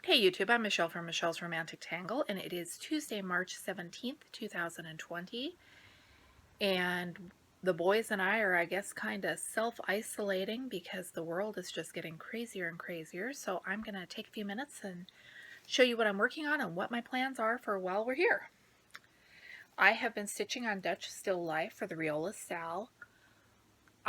Hey YouTube, I'm Michelle from Michelle's Romantic Tangle, and it is Tuesday, March 17th, 2020, and the boys and I are, I guess, kind of self-isolating because the world is just getting crazier and crazier, so I'm going to take a few minutes and show you what I'm working on and what my plans are for while we're here. I have been stitching on Dutch Still Life for the Riola Sal.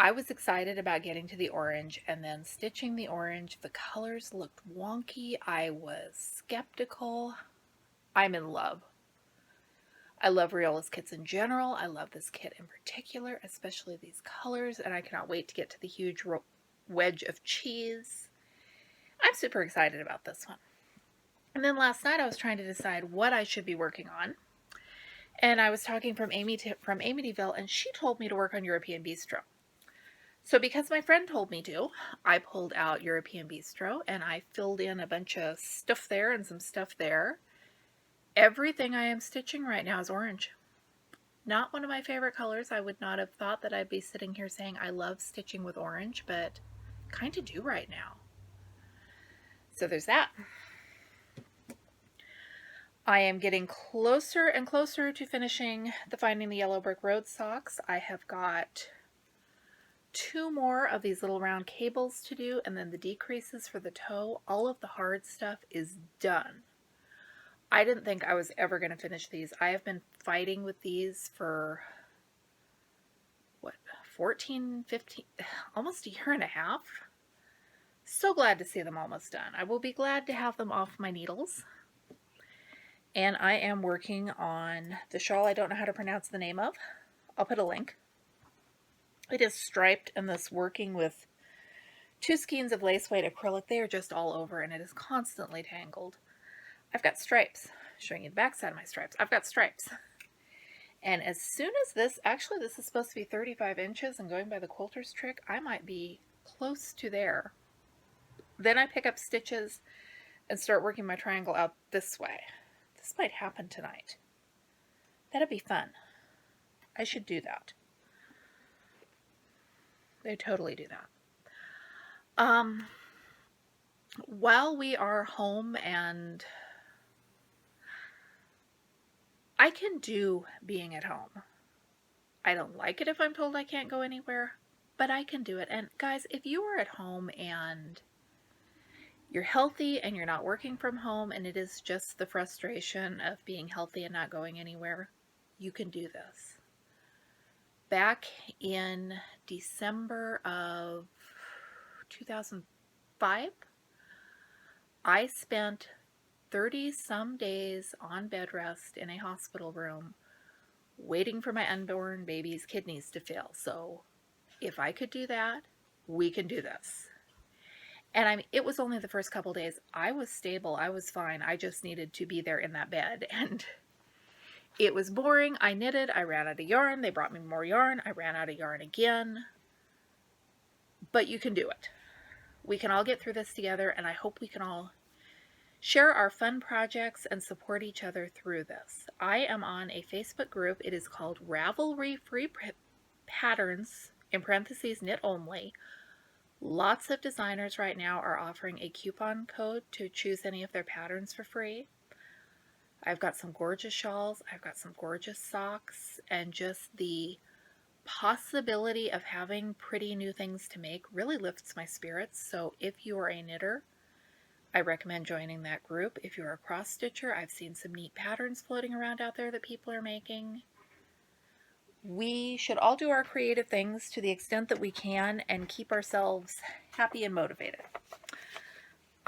I was excited about getting to the orange and then stitching the orange. The colors looked wonky. I was skeptical. I'm in love. I love Riola's kits in general. I love this kit in particular, especially these colors, and I cannot wait to get to the huge wedge of cheese. I'm super excited about this one. And then last night I was trying to decide what I should be working on. And I was talking from Amityville, and she told me to work on European Bistro. So because my friend told me to, I pulled out European Bistro and I filled in a bunch of stuff there and some stuff there. Everything I am stitching right now is orange. Not one of my favorite colors. I would not have thought that I'd be sitting here saying I love stitching with orange, but kind of do right now. So there's that. I am getting closer and closer to finishing the Finding the Yellow Brick Road socks. I have got 2 more of these little round cables to do, and then the decreases for the toe. All of the hard stuff is done. I didn't think I was ever going to finish these. I have been fighting with these for, what, 14, 15, almost a year and a half. So glad to see them almost done. I will be glad to have them off my needles. And I am working on the shawl I don't know how to pronounce the name of. I'll put a link. It is striped, and this working with 2 skeins of lace weight acrylic. They are just all over, and it is constantly tangled. I've got stripes. Showing you the back side of my stripes. I've got stripes. And as soon as this, actually this is supposed to be 35 inches, and going by the quilter's trick, I might be close to there. Then I pick up stitches and start working my triangle out this way. This might happen tonight. That'd be fun. I should do that. They totally do that. While we are home, and I can do being at home. I don't like it if I'm told I can't go anywhere, but I can do it. And guys, if you are at home and you're healthy and you're not working from home and it is just the frustration of being healthy and not going anywhere, you can do this. Back in December of 2005, I spent 30-some days on bed rest in a hospital room waiting for my unborn baby's kidneys to fail. So if I could do that, we can do this. And it was only the first couple days. I was stable. I was fine. I just needed to be there in that bed. And it was boring. I knitted. I ran out of yarn. They brought me more yarn. I ran out of yarn again. But you can do it. We can all get through this together, and I hope we can all share our fun projects and support each other through this. I am on a Facebook group. It is called Ravelry Free Patterns, in parentheses, knit only. Lots of designers right now are offering a coupon code to choose any of their patterns for free. I've got some gorgeous shawls. I've got some gorgeous socks, and just the possibility of having pretty new things to make really lifts my spirits. So if you are a knitter, I recommend joining that group. If you're a cross stitcher, I've seen some neat patterns floating around out there that people are making. We should all do our creative things to the extent that we can and keep ourselves happy and motivated.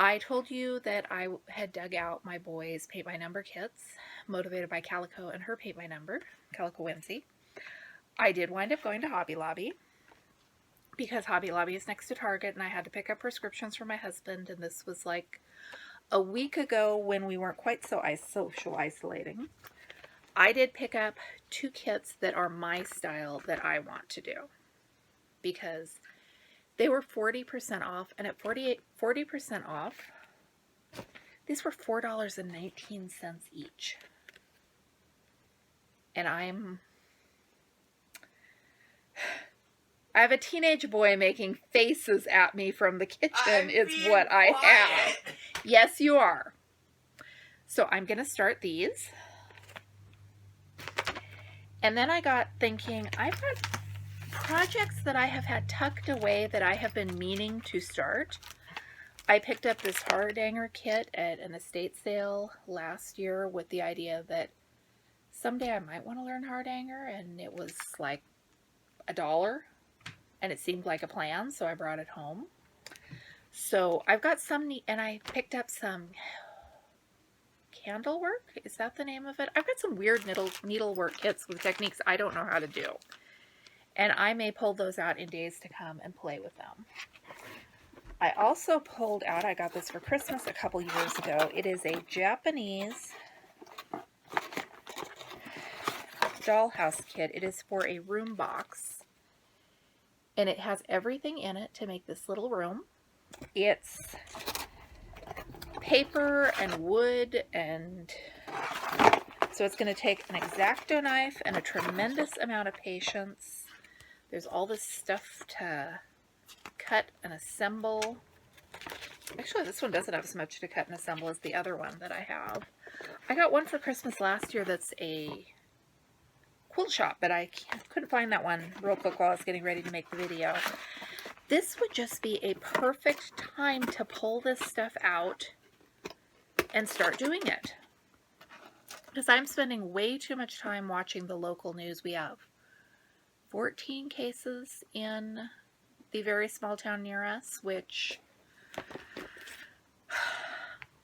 I told you that I had dug out my boys' paint by number kits, motivated by Calico and her paint by number, Calico Whimsy. I did wind up going to Hobby Lobby because Hobby Lobby is next to Target, and I had to pick up prescriptions for my husband, and this was like a week ago when we weren't quite so social isolating. I did pick up 2 kits that are my style that I want to do because they were 40% off, and at 40% off, these were $4.19 each. And I have a teenage boy making faces at me from the kitchen is what I have. Yes, you are. So I'm going to start these. And then I got thinking, I've got projects that I have had tucked away that I have been meaning to start. I picked up this Hardanger kit at an estate sale last year with the idea that someday I might want to learn Hardanger, and it was like $1, and it seemed like a plan, so I brought it home. So I've got some neat, and I picked up some candle work. Is that the name of it? I've got some weird needlework kits with techniques I don't know how to do. And I may pull those out in days to come and play with them. I also pulled out, I got this for Christmas a couple years ago. It is a Japanese dollhouse kit. It is for a room box. And it has everything in it to make this little room. It's paper and wood, and so it's going to take an X-Acto knife and a tremendous amount of patience. There's all this stuff to cut and assemble. Actually, this one doesn't have as much to cut and assemble as the other one that I have. I got one for Christmas last year that's a quilt shop, but I couldn't find that one real quick while I was getting ready to make the video. This would just be a perfect time to pull this stuff out and start doing it. Because I'm spending way too much time watching the local news. We have 14 cases in the very small town near us, which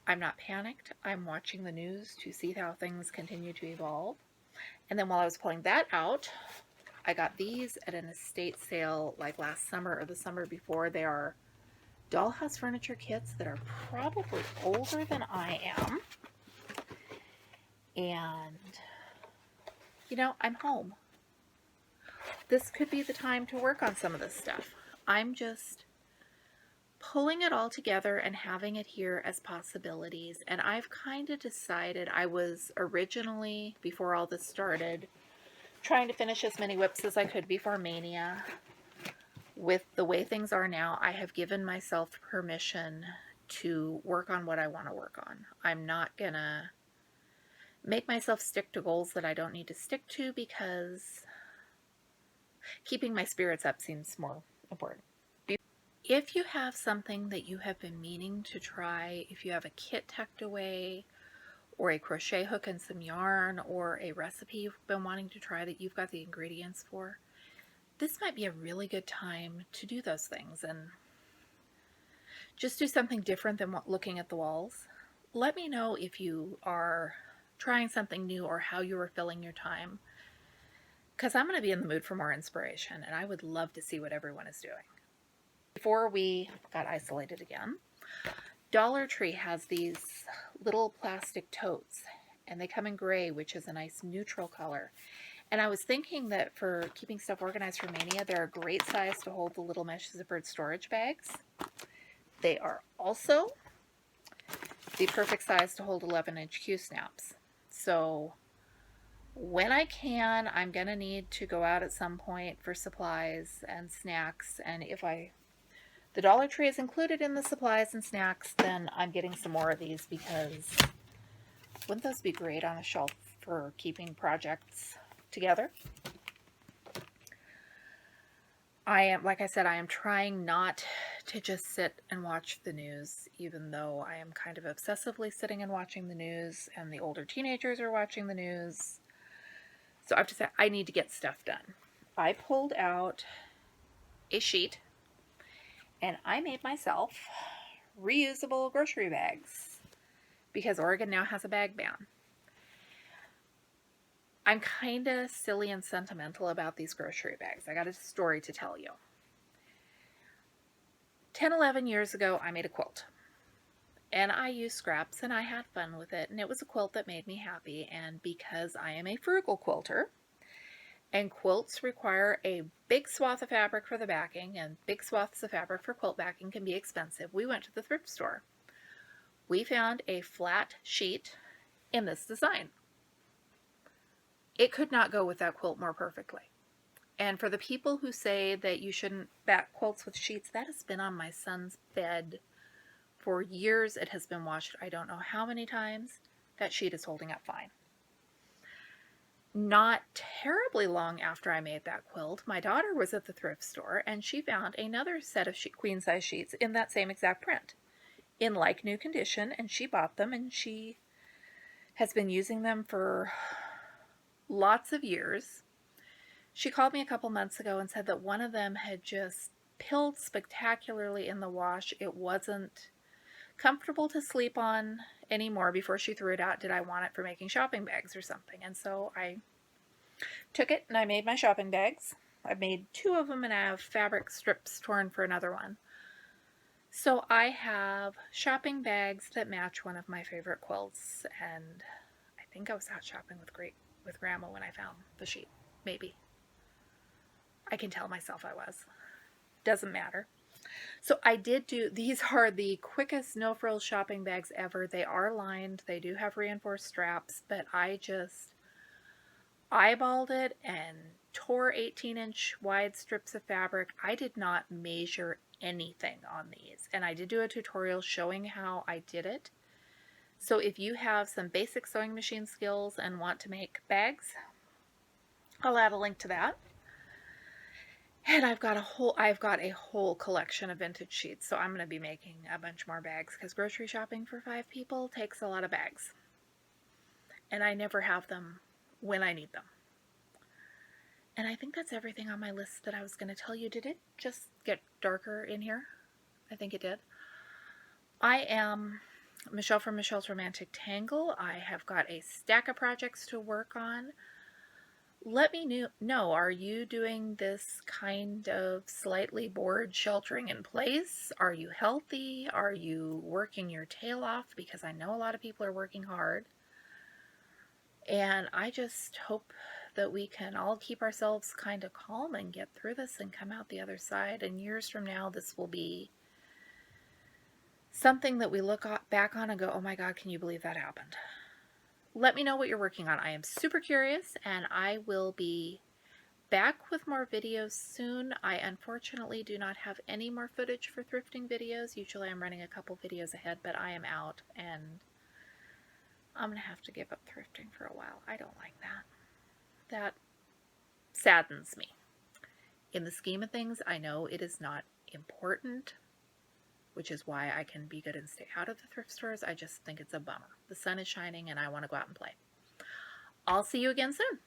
I'm not panicked. I'm watching the news to see how things continue to evolve. And then while I was pulling that out, I got these at an estate sale like last summer or the summer before. They are dollhouse furniture kits that are probably older than I am. And, you know, I'm home. This could be the time to work on some of this stuff. I'm just pulling it all together and having it here as possibilities. And I've kind of decided, I was originally, before all this started, trying to finish as many whips as I could before Mania. With the way things are now, I have given myself permission to work on what I want to work on. I'm not gonna make myself stick to goals that I don't need to stick to, because keeping my spirits up seems more important. If you have something that you have been meaning to try, if you have a kit tucked away, or a crochet hook and some yarn, or a recipe you've been wanting to try that you've got the ingredients for, this might be a really good time to do those things and just do something different than looking at the walls. Let me know if you are trying something new or how you are filling your time, because I'm going to be in the mood for more inspiration, and I would love to see what everyone is doing. Before we got isolated again, Dollar Tree has these little plastic totes, and they come in gray, which is a nice neutral color. And I was thinking that for keeping stuff organized for Mania, they're a great size to hold the little mesh zippered storage bags. They are also the perfect size to hold 11-inch Q-snaps. So when I can, I'm going to need to go out at some point for supplies and snacks. And if the Dollar Tree is included in the supplies and snacks, then I'm getting some more of these, because wouldn't those be great on a shelf for keeping projects together? Like I said, I am trying not to just sit and watch the news, even though I am kind of obsessively sitting and watching the news, and the older teenagers are watching the news. So I have to say, I need to get stuff done. I pulled out a sheet, and I made myself reusable grocery bags, because Oregon now has a bag ban. I'm kind of silly and sentimental about these grocery bags. I got a story to tell you. 10, 11 years ago, I made a quilt. And I used scraps, and I had fun with it, and it was a quilt that made me happy. And because I am a frugal quilter, and quilts require a big swath of fabric for the backing, and big swaths of fabric for quilt backing can be expensive, we went to the thrift store. We found a flat sheet in this design. It could not go with that quilt more perfectly. And for the people who say that you shouldn't back quilts with sheets, that has been on my son's bed for years. It has been washed I don't know how many times. That sheet is holding up fine. Not terribly long after I made that quilt, my daughter was at the thrift store and she found another set of queen size sheets in that same exact print in like new condition, and she bought them and she has been using them for lots of years. She called me a couple months ago and said that one of them had just pilled spectacularly in the wash. It wasn't comfortable to sleep on anymore. Before she threw it out, did I want it for making shopping bags or something? And so I took it and I made my shopping bags. I've made 2 of them and I have fabric strips torn for another one. So I have shopping bags that match one of my favorite quilts, and I think I was out shopping with Grandma when I found the sheet. Maybe. I can tell myself I was. Doesn't matter. So I did do, these are the quickest no frills shopping bags ever. They are lined. They do have reinforced straps, but I just eyeballed it and tore 18-inch wide strips of fabric. I did not measure anything on these, and I did do a tutorial showing how I did it. So if you have some basic sewing machine skills and want to make bags, I'll add a link to that. And I've got a whole collection of vintage sheets, so I'm going to be making a bunch more bags because grocery shopping for 5 people takes a lot of bags. And I never have them when I need them. And I think that's everything on my list that I was going to tell you. Did it just get darker in here? I think it did. I am Michelle from Michelle's Romantic Tangle. I have got a stack of projects to work on. Let me know, are you doing this kind of slightly bored sheltering in place? Are you healthy? Are you working your tail off? Because I know a lot of people are working hard. And I just hope that we can all keep ourselves kind of calm and get through this and come out the other side. And years from now, this will be something that we look back on and go, oh my God, can you believe that happened? Let me know what you're working on. I am super curious, and I will be back with more videos soon. I unfortunately do not have any more footage for thrifting videos. Usually I'm running a couple videos ahead, but I am out, and I'm going to have to give up thrifting for a while. I don't like that. That saddens me. In the scheme of things, I know it is not important, which is why I can be good and stay out of the thrift stores. I just think it's a bummer. The sun is shining and I want to go out and play. I'll see you again soon.